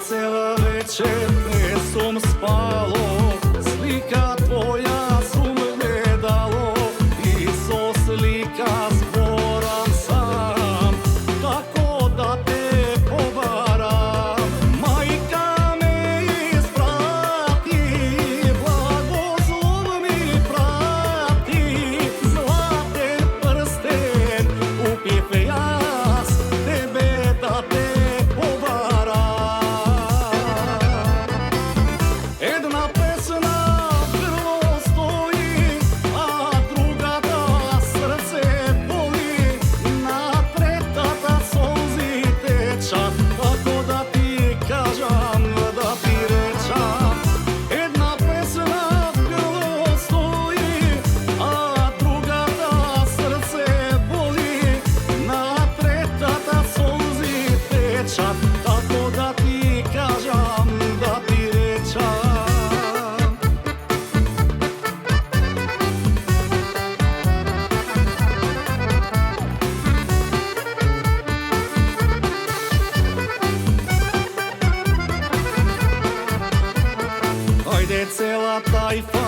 Cela večer ne som spalo, slika tvoja su me gledalo i so slika zboram sam, kako da te povaram. Majka me isprati, blagoslov mi prati, zlate prsten upife jas, tebe da te tako da ti kažam da ti rečam. Ajde cela tajfa